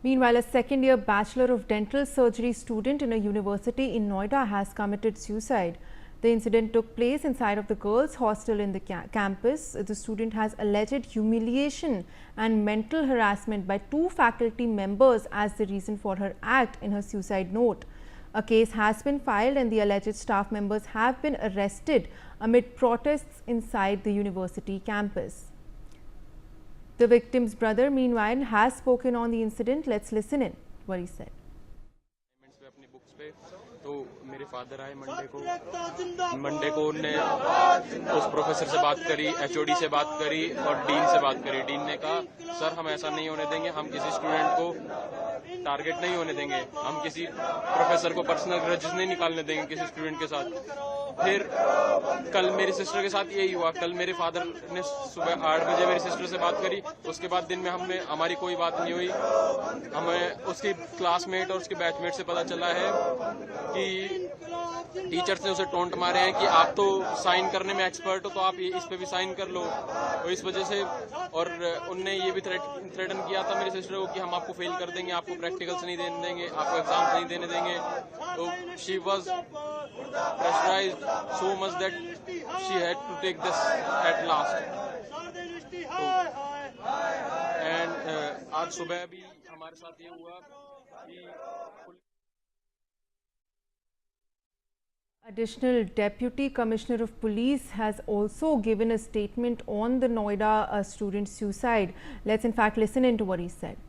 Meanwhile, a second-year Bachelor of Dental Surgery student in a university in Noida has committed suicide. The incident took place inside of the girls' hostel in the campus. The student has alleged humiliation and mental harassment by two faculty members as the reason for her act in her suicide note. A case has been filed and the alleged staff members have been arrested amid protests inside the university campus. The victim's brother, meanwhile, has spoken on the incident. Let's listen in what he said. तो मेरे father आए Monday को उनने उस professor से बात करी, HOD से बात करी और डीन से बात करी। डीन ने कहा सर हम ऐसा नहीं होने देंगे, हम किसी स्टूडेंट को टारगेट नहीं होने देंगे, हम किसी प्रोफेसर को पर्सनल ग्रजेस नहीं निकालने देंगे किसी स्टूडेंट के साथ। फिर कल मेरी सिस्टर के साथ यही हुआ। कल मेरे फादर ने सुबह 8 बजे मेरी सिस्टर से बात करी, उसके बाद दिन में हमारी कोई बात नहीं हुई। हमें उसकी क्लासमेट और उसके बैचमेट से पता चला है कि टीचर्स ने उसे टोंट मारे हैं कि आप तो साइन करने में एक्सपर्ट हो तो आप इस पे भी साइन कर लो, तो इस वजह से। और उनने ये भी थ्रेटन किया था मेरी सिस्टर को कि हम आपको फेल कर देंगे, आपको प्रैक्टिकल्स नहीं देने देंगे, आपको एग्जाम्स नहीं देने देंगे। तो she was pressurized so much that she had to take this at last. And आज सुबह भी हमारे साथ ये हुआ कि Additional Deputy Commissioner of Police has also given a statement on the Noida student suicide. Let's in fact listen into what he said.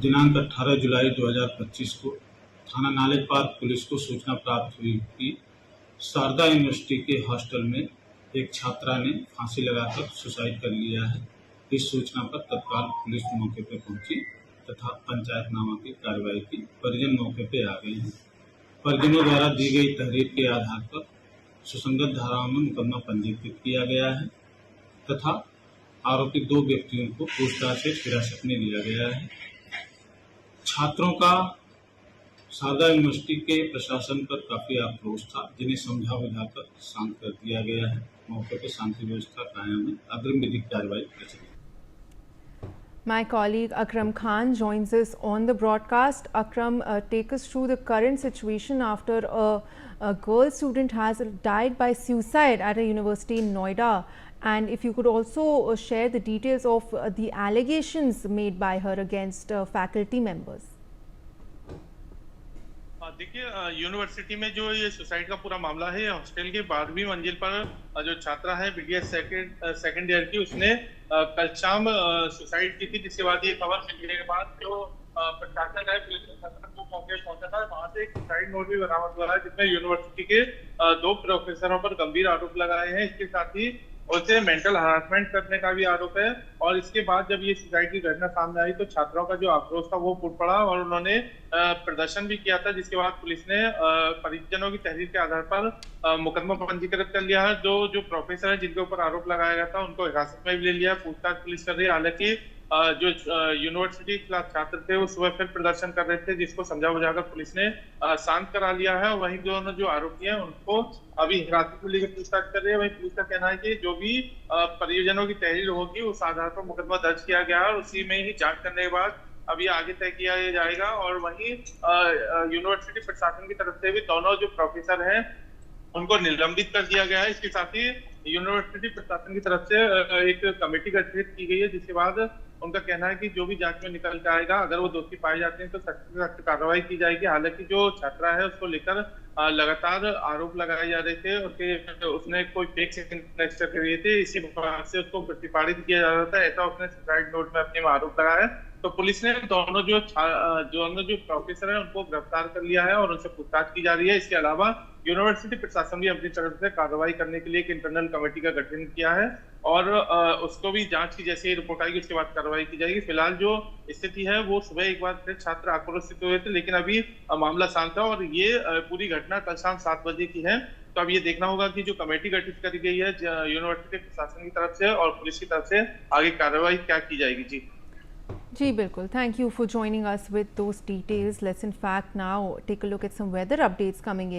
दिनांक 18 जुलाई 2025 को थाना नाले पार्क पुलिस को सूचना प्राप्त हुई कि शारदा यूनिवर्सिटी के हॉस्टल में एक छात्रा ने फांसी लगाकर सुसाइड कर लिया है। इस सूचना पर तत्काल पुलिस मौके पर पहुंची तथा पंचायतनामा की कार्रवाई की। परिजन मौके पर आ गए हैं। परिजनों द्वारा दी गई तहरीर के आधार पर सुसंगत धाराओं में मुकदमा पंजीकृत किया गया है तथा आरोपी 2 व्यक्तियों को पूछताछ से हिरासत में लिया गया है। छात्रों का शारदा यूनिवर्सिटी के प्रशासन पर काफी आक्रोश था, जिन्हें समझा बुझाकर शांत कर दिया गया है। मौके पर शांति व्यवस्था कायम है। अग्रिम विधिक कार्रवाई की। My colleague Akram Khan joins us on the broadcast. Akram, take us through the current situation after a girl student has died by suicide at a university in Noida. And if you could also share the details of the allegations made by her against faculty members. देखिए, university में जो ये suicide का पूरा मामला है, hostel के 12वीं मंजिल पर जो छात्रा है बीडीएस सेकंड ईयर की, उसने कल शाम सुसाइड की थी। जिसके बाद ये खबर मिलने के बाद जो प्रशासन है पुलिस प्रशासन को मौके पहुंचा था, वहां से एक सुसाइड नोट भी बरामद हुआ है जिसमें यूनिवर्सिटी के 2 प्रोफेसरों पर गंभीर आरोप लगाए हैं। इसके साथ ही उसे मेंटल हरासमेंट करने का भी आरोप है। और इसके बाद जब ये सुसाइड की घटना सामने आई तो छात्राओं का जो आक्रोश था वो फूट पड़ा और उन्होंने प्रदर्शन भी किया था। जिसके बाद पुलिस ने परिजनों की तहरीर के आधार पर मुकदमा पंजीकृत कर लिया है। जो प्रोफेसर है जिनके ऊपर आरोप लगाया गया था उनको हिरासत में भी ले लिया। पूछताछ पुलिस कर रही है। हालांकि जो यूनिवर्सिटी क्लास छात्र थे वो सुबह फिर प्रदर्शन कर रहे थे, जिसको समझा बुझाकर पुलिस ने शांत करा लिया है। वहीं जो आरोपी हैं उनको अभी हिरासत में लेकर पूछताछ कर रही है। वहीं पुलिस का कहना है कि जो भी परिजनों की तहरीर होगी उस आधार पर मुकदमा दर्ज किया गया है और उसी में ही जांच करने के बाद अभी आगे तय किया जाएगा। और वहीं यूनिवर्सिटी प्रशासन की तरफ से भी दोनों जो प्रोफेसर हैं उनको निलंबित कर दिया गया है। इसके साथ ही यूनिवर्सिटी प्रशासन की तरफ से एक कमेटी गठित की गई है, जिसके बाद उनका कहना है कि जो भी जांच में निकल के आएगा, अगर वो दोषी पाए जाते हैं तो सख्त से सख्त कार्रवाई की जाएगी। हालांकि जो छात्रा है उसको लेकर लगातार आरोप लगाए जा रहे थे। उसने कोई फेक सिग्नेचर करे थे, इसी बात से उसको प्रतिपादित किया जा रहा था। ऐसा उसने सुसाइड नोट में अपने आरोप लगाया है। तो पुलिस ने दोनों जो प्रोफेसर है उनको गिरफ्तार कर लिया है और उनसे पूछताछ की जा रही है। इसके अलावा यूनिवर्सिटी प्रशासन भी अपनी तरफ से कार्रवाई करने के लिए एक इंटरनल कमेटी का गठन किया है और उसको भी जांच की जैसे ही रिपोर्ट आएगी उसके बाद कार्रवाई की जाएगी। फिलहाल जो स्थिति है वो सुबह एक बार फिर छात्र आक्रोशित हुए थे, लेकिन अभी मामला शांत है और ये पूरी घटना कल शाम 7 बजे की है। तो अब ये देखना होगा कि जो कमेटी गठित करी गई है यूनिवर्सिटी प्रशासन की तरफ से और पुलिस की तरफ से आगे कार्रवाई क्या की जाएगी। जी बिल्कुल, thank you for joining us with those details. Let's in fact now take a look at some weather updates coming in.